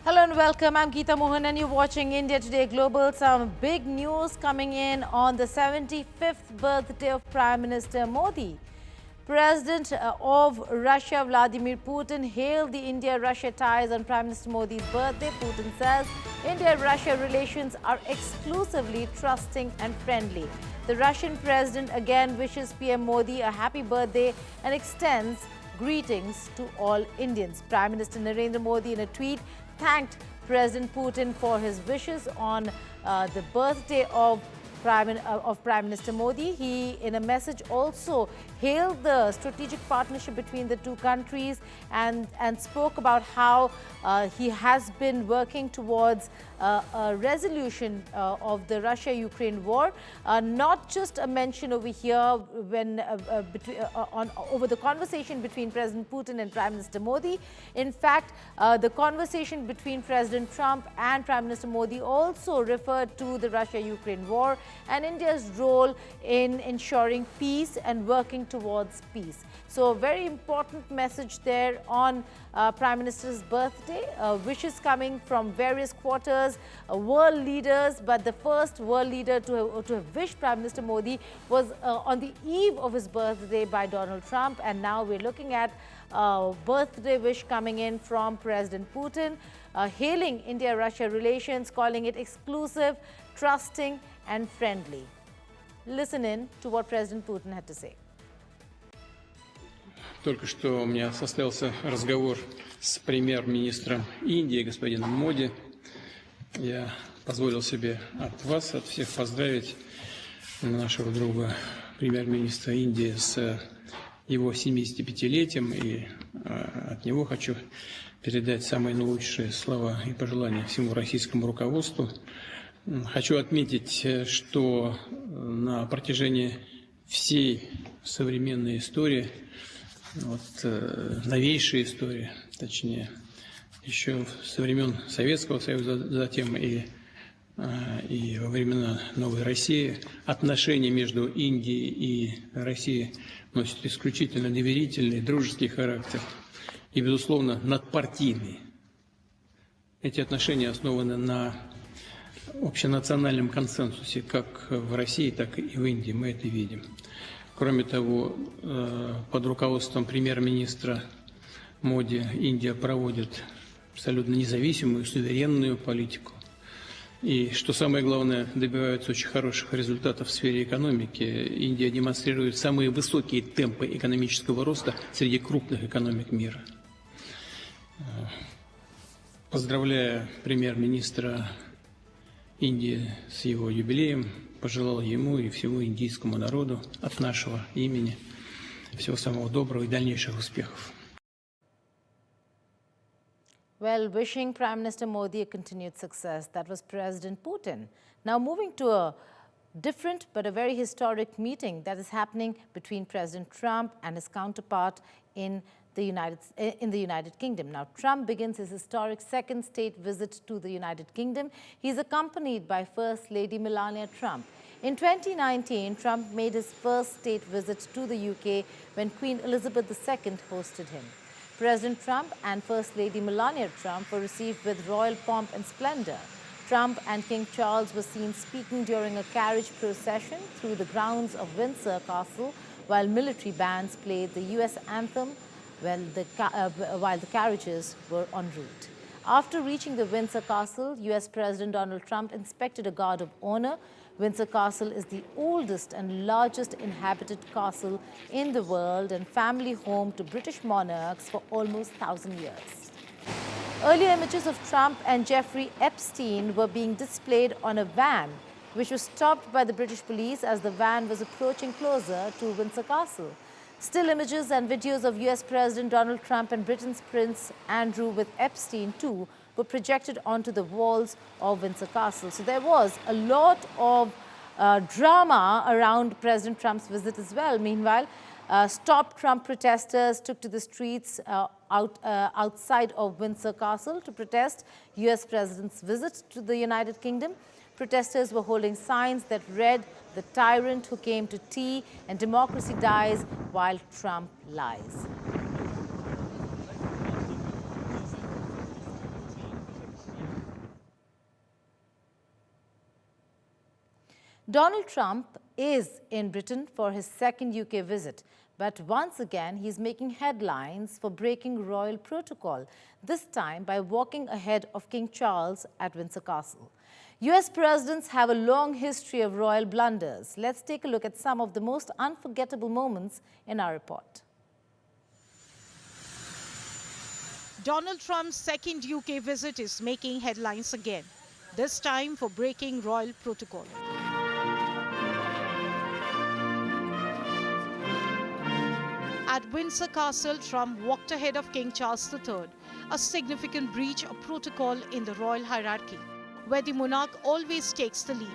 Hello and welcome. I'm Geeta Mohan and you're watching India Today Global. Some big news coming in on the 75th birthday of Prime Minister Modi. President of Russia, Vladimir Putin, hailed the India-Russia ties on Prime Minister Modi's birthday. Putin says India-Russia relations are exclusively trusting and friendly. The Russian president again wishes PM Modi a happy birthday and extends greetings to all Indians. Prime Minister Narendra Modi, in a tweet, thanked President Putin for his wishes on the birthday of Prime Minister Modi. He, in a message, also hailed the strategic partnership between the two countries and spoke about how he has been working towards a resolution of the Russia-Ukraine war. Not just a mention over here when over the conversation between President Putin and Prime Minister Modi. In fact, the conversation between President Trump and Prime Minister Modi also referred to the Russia-Ukraine war and India's role in ensuring peace and working towards peace. So a very important message there on Prime Minister's birthday. Wishes coming from various quarters, world leaders, but the first world leader to have wished Prime Minister Modi was on the eve of his birthday by Donald Trump. And now we're looking at birthday wish coming in from President Putin, hailing India-Russia relations, calling it exclusive, trusting and friendly. Listen in to what President Putin had to say. Только что у меня состоялся разговор с премьер-министром Индии, господином Моди. Я позволил себе от вас, от всех поздравить нашего друга, премьер-министра Индии, с его 75-летием. И от него хочу передать самые наилучшие слова и пожелания всему российскому руководству. Хочу отметить, что на протяжении всей современной истории, новейшей истории, точнее, еще со времен Советского Союза, затем и во времена Новой России, отношения между Индией и Россией носят исключительно доверительный, дружеский характер и, безусловно, надпартийный. Эти отношения основаны на общенациональном консенсусе как в России, так и в Индии. Мы это видим. Кроме того, под руководством премьер-министра Моди Индия проводит абсолютно независимую, суверенную политику. И, что самое главное, добиваются очень хороших результатов в сфере экономики. Индия демонстрирует самые высокие темпы экономического роста среди крупных экономик мира. Поздравляю премьер-министра Индии с его юбилеем, пожелал ему и всему индийскому народу от нашего имени всего самого доброго и дальнейших успехов. Well, wishing Prime Minister Modi a continued success. That was President Putin. Now moving to a different but a very historic meeting that is happening between President Trump and his counterpart in the United Kingdom. Now, Trump begins his historic second state visit to the United Kingdom. He's accompanied by First Lady Melania Trump. In 2019, Trump made his first state visit to the UK when Queen Elizabeth II hosted him. President Trump and First Lady Melania Trump were received with royal pomp and splendor. Trump and King Charles were seen speaking during a carriage procession through the grounds of Windsor Castle while military bands played the US anthem while the carriages were en route. After reaching the Windsor Castle, US President Donald Trump inspected a guard of honor. Windsor Castle is the oldest and largest inhabited castle in the world and family home to British monarchs for almost 1,000 years. Earlier images of Trump and Jeffrey Epstein were being displayed on a van, which was stopped by the British police as the van was approaching closer to Windsor Castle. Still images and videos of US President Donald Trump and Britain's Prince Andrew with Epstein too were projected onto the walls of Windsor Castle. So there was a lot of drama around President Trump's visit as well. Meanwhile, Stop Trump protesters took to the streets outside of Windsor Castle to protest US President's visit to the United Kingdom. Protesters were holding signs that read, "The tyrant who came to tea," and "Democracy dies while Trump lies." Donald Trump is in Britain for his second UK visit, but once again he's making headlines for breaking royal protocol, this time by walking ahead of King Charles at Windsor Castle. US presidents have a long history of royal blunders. Let's take a look at some of the most unforgettable moments in our report. Donald Trump's second UK visit is making headlines again, this time for breaking royal protocol. At Windsor Castle, Trump walked ahead of King Charles III, a significant breach of protocol in the royal hierarchy, where the monarch always takes the lead.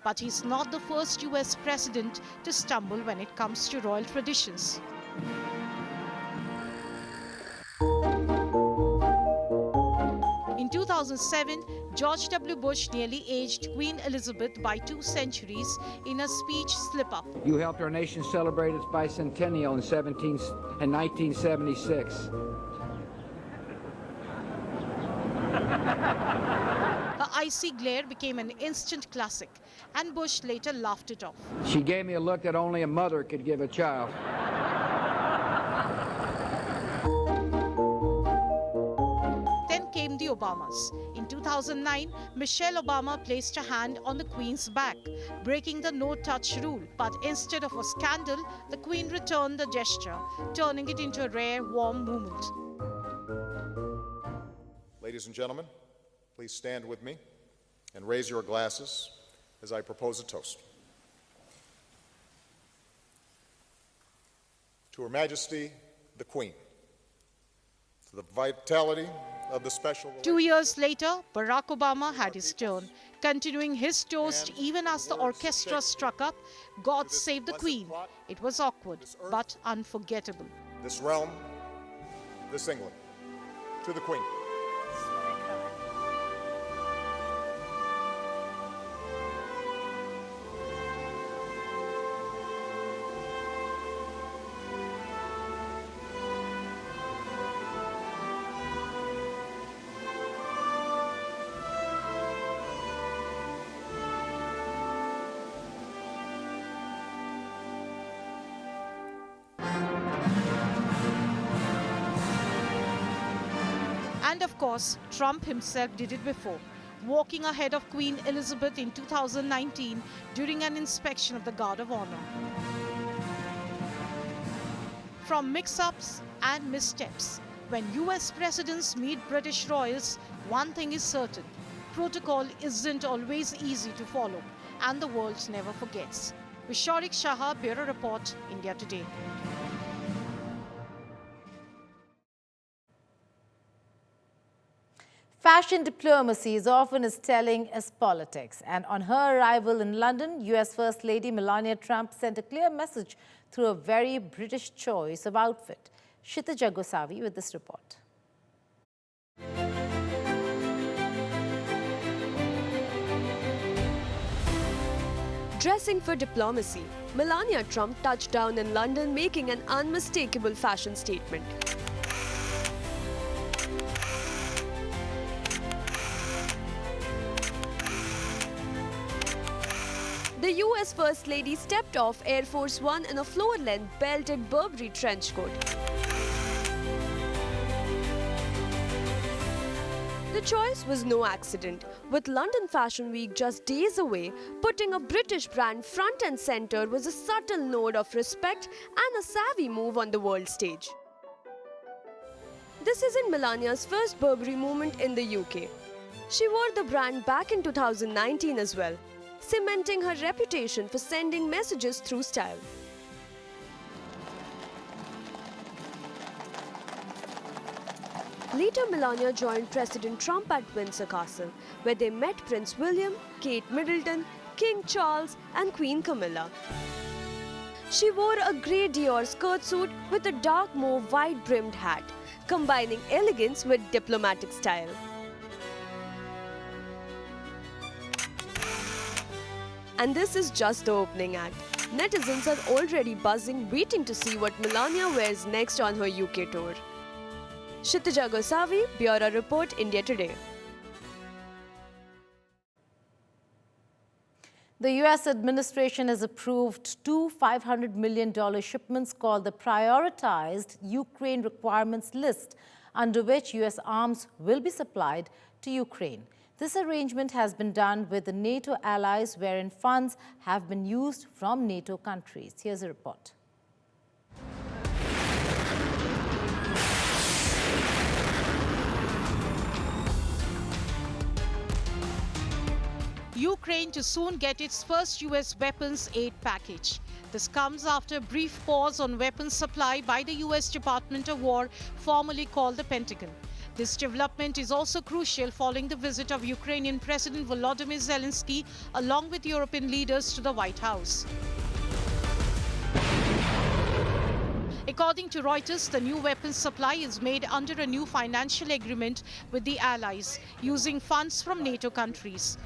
But he's not the first US president to stumble when it comes to royal traditions. In 2007, George W. Bush nearly aged Queen Elizabeth by 2 centuries in a speech slip-up. You helped our nation celebrate its bicentennial in 1976. Her icy glare became an instant classic, and Bush later laughed it off. She gave me a look that only a mother could give a child. Then came the Obamas. In 2009, Michelle Obama placed her hand on the Queen's back, breaking the no-touch rule. But instead of a scandal, the Queen returned the gesture, turning it into a rare, warm moment. Ladies and gentlemen, please stand with me and raise your glasses as I propose a toast. To Her Majesty, the Queen, to the vitality of the special... 2 years later, Barack Obama had his turn, continuing his toast even as the orchestra struck up, God Save the Queen. It was awkward, but unforgettable. This realm, this England, to the Queen. And of course, Trump himself did it before, walking ahead of Queen Elizabeth in 2019 during an inspection of the Guard of Honor. From mix-ups and missteps, when US presidents meet British royals, one thing is certain: protocol isn't always easy to follow, and the world never forgets. Vishalik Shah, Bureau Report, India Today. Fashion diplomacy is often as telling as politics. And on her arrival in London, US First Lady Melania Trump sent a clear message through a very British choice of outfit. Kshitija Gosavi with this report. Dressing for diplomacy, Melania Trump touched down in London, making an unmistakable fashion statement. The US First Lady stepped off Air Force One in a floor-length belted Burberry trench coat. The choice was no accident, with London Fashion Week just days away. Putting a British brand front and centre was a subtle nod of respect and a savvy move on the world stage. This isn't Melania's first Burberry moment in the UK. She wore the brand back in 2019 as well, cementing her reputation for sending messages through style. Later, Melania joined President Trump at Windsor Castle, where they met Prince William, Kate Middleton, King Charles and Queen Camilla. She wore a grey Dior skirt suit with a dark mauve wide-brimmed hat, combining elegance with diplomatic style. And this is just the opening act. Netizens are already buzzing, waiting to see what Melania wears next on her UK tour. Kshitija Gosavi, Bureau Report, India Today. The U.S. administration has approved two $500 million shipments called the Prioritized Ukraine Requirements List, under which U.S. arms will be supplied to Ukraine. This arrangement has been done with the NATO allies, wherein funds have been used from NATO countries. Here's a report. Ukraine to soon get its first U.S. weapons aid package. This comes after a brief pause on weapons supply by the U.S. Department of War, formerly called the Pentagon. This development is also crucial following the visit of Ukrainian President Volodymyr Zelensky along with European leaders to the White House. According to Reuters, the new weapons supply is made under a new financial agreement with the allies, using funds from NATO countries.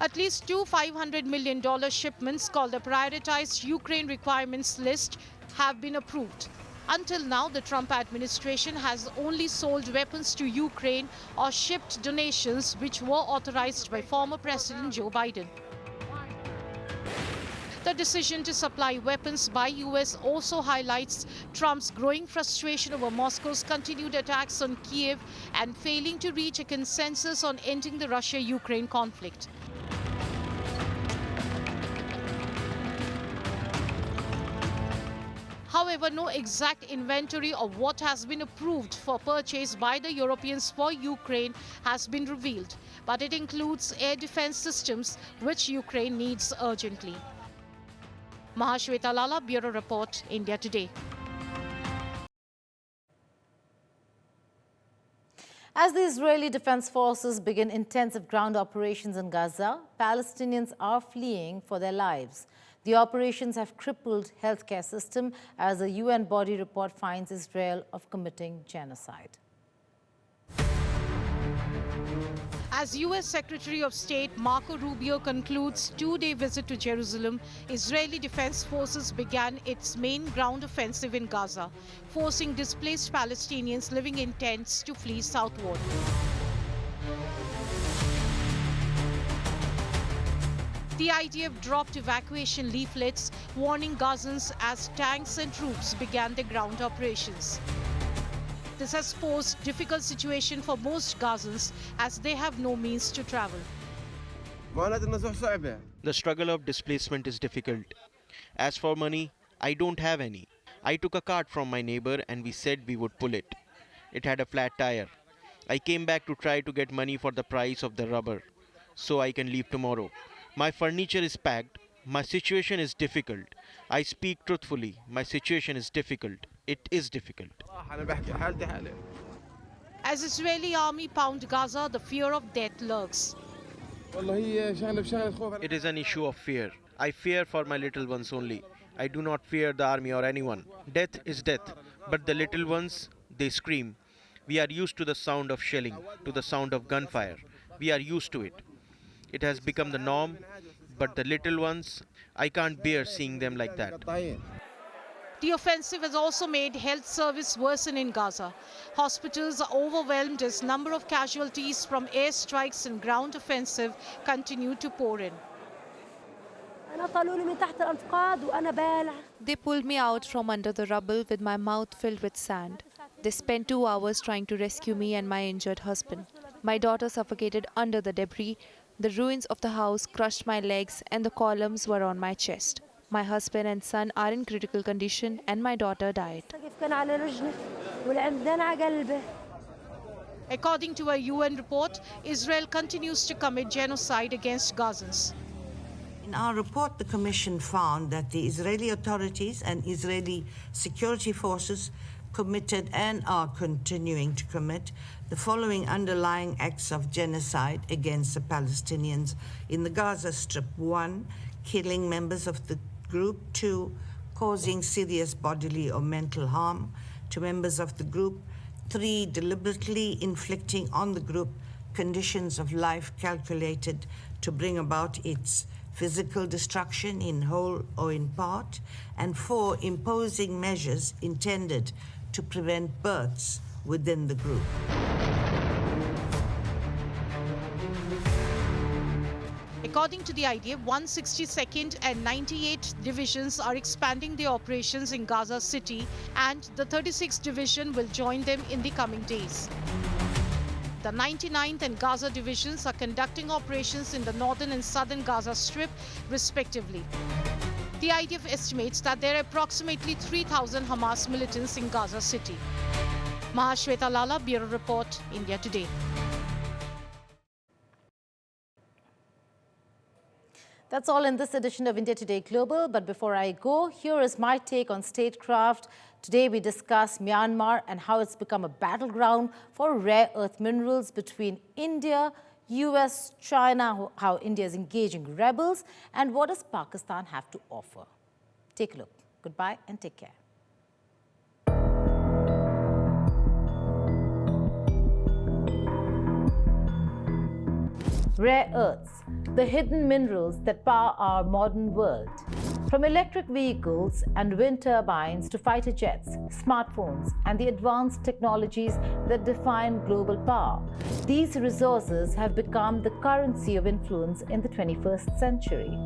At least two $500 million shipments called the Prioritized Ukraine Requirements List have been approved. Until now, the Trump administration has only sold weapons to Ukraine or shipped donations which were authorized by former President Joe Biden. The decision to supply weapons by US also highlights Trump's growing frustration over Moscow's continued attacks on Kyiv and failing to reach a consensus on ending the Russia-Ukraine conflict. However, no exact inventory of what has been approved for purchase by the Europeans for Ukraine has been revealed, but it includes air defense systems which Ukraine needs urgently. Mahashweta Lala, Bureau Report, India Today. As the Israeli Defense Forces begin intensive ground operations in Gaza, Palestinians are fleeing for their lives. The operations have crippled healthcare system as a UN body report finds Israel of committing genocide. As U.S. Secretary of State Marco Rubio concludes two-day visit to Jerusalem, Israeli Defense Forces began its main ground offensive in Gaza, forcing displaced Palestinians living in tents to flee southward. The IDF dropped evacuation leaflets warning Gazans as tanks and troops began their ground operations. This has posed a difficult situation for most Gazans as they have no means to travel. The struggle of displacement is difficult. As for money, I don't have any. I took a cart from my neighbor and we said we would pull it. It had a flat tire. I came back to try to get money for the price of the rubber, so I can leave tomorrow. My furniture is packed. My situation is difficult. I speak truthfully. My situation is difficult. It is difficult. As Israeli army pound Gaza, the fear of death lurks. It is an issue of fear. I fear for my little ones only. I do not fear the army or anyone. Death is death, but the little ones, they scream. We are used to the sound of shelling, to the sound of gunfire. We are used to it. It has become the norm, but the little ones, I can't bear seeing them like that. The offensive has also made health service worsen in Gaza. Hospitals are overwhelmed as number of casualties from airstrikes and ground offensive continue to pour in. They pulled me out from under the rubble with my mouth filled with sand. They spent 2 hours trying to rescue me and my injured husband. My daughter suffocated under the debris. The ruins of the house crushed my legs and the columns were on my chest. My husband and son are in critical condition and my daughter died. According to a UN report, Israel continues to commit genocide against Gazans. In our report, the Commission found that the Israeli authorities and Israeli security forces committed and are continuing to commit the following underlying acts of genocide against the Palestinians in the Gaza Strip. 1, killing members of the group. 2, causing serious bodily or mental harm to members of the group. 3, deliberately inflicting on the group conditions of life calculated to bring about its physical destruction in whole or in part. And 4, imposing measures intended to prevent births within the group. According to the IDF, 162nd and 98th Divisions are expanding their operations in Gaza City, and the 36th Division will join them in the coming days. The 99th and Gaza Divisions are conducting operations in the northern and southern Gaza Strip, respectively. The IDF estimates that there are approximately 3,000 Hamas militants in Gaza City. Mahashweta Lala, Bureau Report, India Today. That's all in this edition of India Today Global. But before I go, here is my take on statecraft. Today we discuss Myanmar and how it's become a battleground for rare earth minerals between India, US, China, how India is engaging rebels, and what does Pakistan have to offer. Take a look. Goodbye and take care. Rare earths, the hidden minerals that power our modern world. From electric vehicles and wind turbines to fighter jets, smartphones, and the advanced technologies that define global power, these resources have become the currency of influence in the 21st century.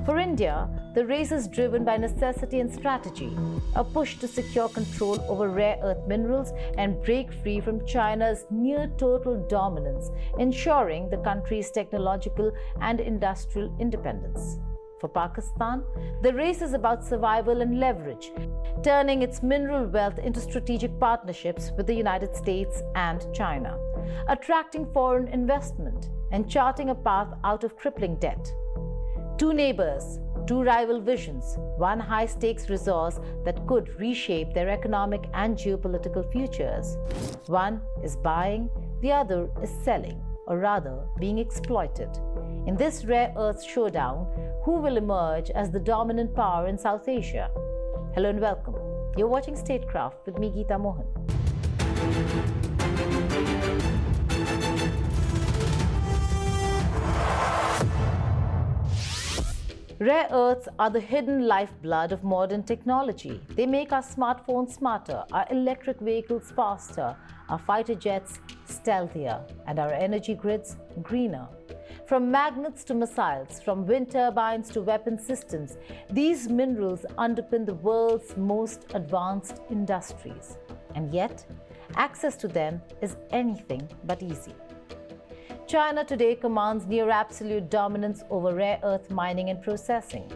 For India, the race is driven by necessity and strategy, a push to secure control over rare earth minerals and break free from China's near-total dominance, ensuring the country's technological and industrial independence. For Pakistan, the race is about survival and leverage, turning its mineral wealth into strategic partnerships with the United States and China, attracting foreign investment and charting a path out of crippling debt. Two neighbors, two rival visions, one high-stakes resource that could reshape their economic and geopolitical futures. One is buying, the other is selling, or rather being exploited. In this rare earth showdown, who will emerge as the dominant power in South Asia? Hello and welcome. You're watching Statecraft with me, Geeta Mohan. Rare earths are the hidden lifeblood of modern technology. They make our smartphones smarter, our electric vehicles faster, our fighter jets stealthier, and our energy grids greener. From magnets to missiles, from wind turbines to weapon systems, these minerals underpin the world's most advanced industries. And yet, access to them is anything but easy. China today commands near absolute dominance over rare earth mining and processing.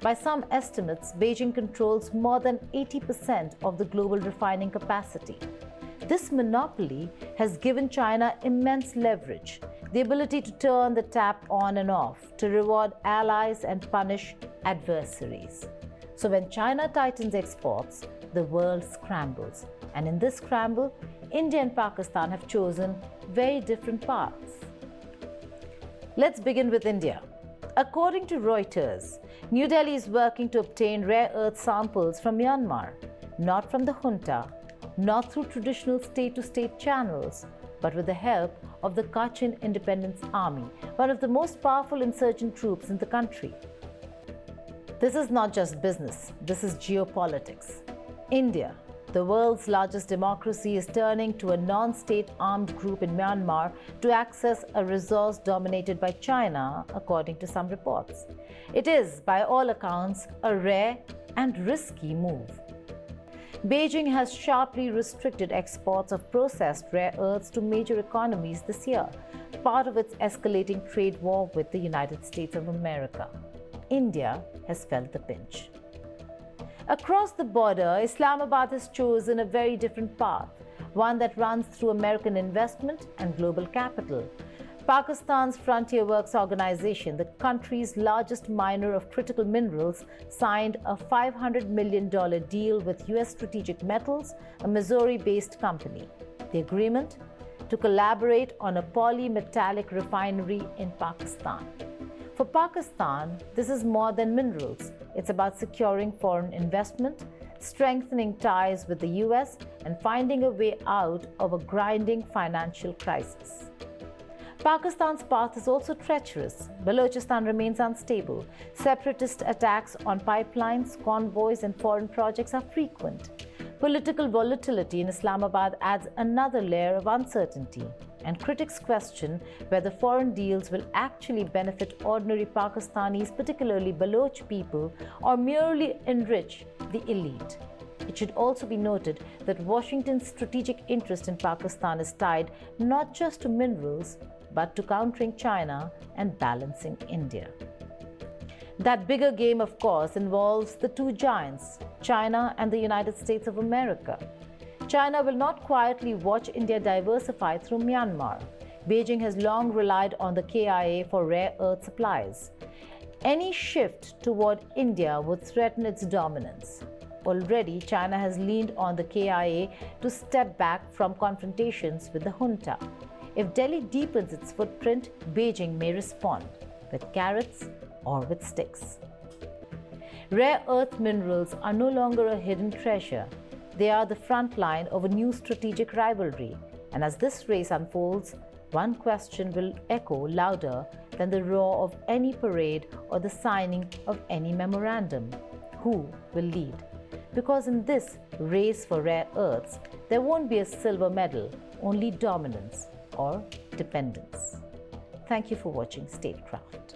By some estimates, Beijing controls more than 80% of the global refining capacity. This monopoly has given China immense leverage, the ability to turn the tap on and off, to reward allies and punish adversaries. So when China tightens exports, the world scrambles. And in this scramble, India and Pakistan have chosen very different paths. Let's begin with India. According to Reuters, New Delhi is working to obtain rare earth samples from Myanmar, not from the junta, not through traditional state-to-state channels, but with the help of the Kachin Independence Army, one of the most powerful insurgent troops in the country. This is not just business, this is geopolitics. India, the world's largest democracy, is turning to a non-state armed group in Myanmar to access a resource dominated by China, according to some reports. It is, by all accounts, a rare and risky move. Beijing has sharply restricted exports of processed rare earths to major economies this year, part of its escalating trade war with the United States of America. India has felt the pinch. Across the border, Islamabad has chosen a very different path, one that runs through American investment and global capital. Pakistan's Frontier Works organization, the country's largest miner of critical minerals, signed a $500 million deal with US Strategic Metals, a Missouri-based company. The agreement? To collaborate on a polymetallic refinery in Pakistan. For Pakistan, this is more than minerals. It's about securing foreign investment, strengthening ties with the US, and finding a way out of a grinding financial crisis. Pakistan's path is also treacherous. Balochistan remains unstable. Separatist attacks on pipelines, convoys, and foreign projects are frequent. Political volatility in Islamabad adds another layer of uncertainty. And critics question whether foreign deals will actually benefit ordinary Pakistanis, particularly Baloch people, or merely enrich the elite. It should also be noted that Washington's strategic interest in Pakistan is tied not just to minerals, but to countering China and balancing India. That bigger game, of course, involves the two giants, China and the United States of America. China will not quietly watch India diversify through Myanmar. Beijing has long relied on the KIA for rare earth supplies. Any shift toward India would threaten its dominance. Already, China has leaned on the KIA to step back from confrontations with the junta. If Delhi deepens its footprint, Beijing may respond with carrots or with sticks. Rare earth minerals are no longer a hidden treasure. They are the front line of a new strategic rivalry. And as this race unfolds, one question will echo louder than the roar of any parade or the signing of any memorandum. Who will lead? Because in this race for rare earths, there won't be a silver medal, only dominance or dependence. Thank you for watching Statecraft.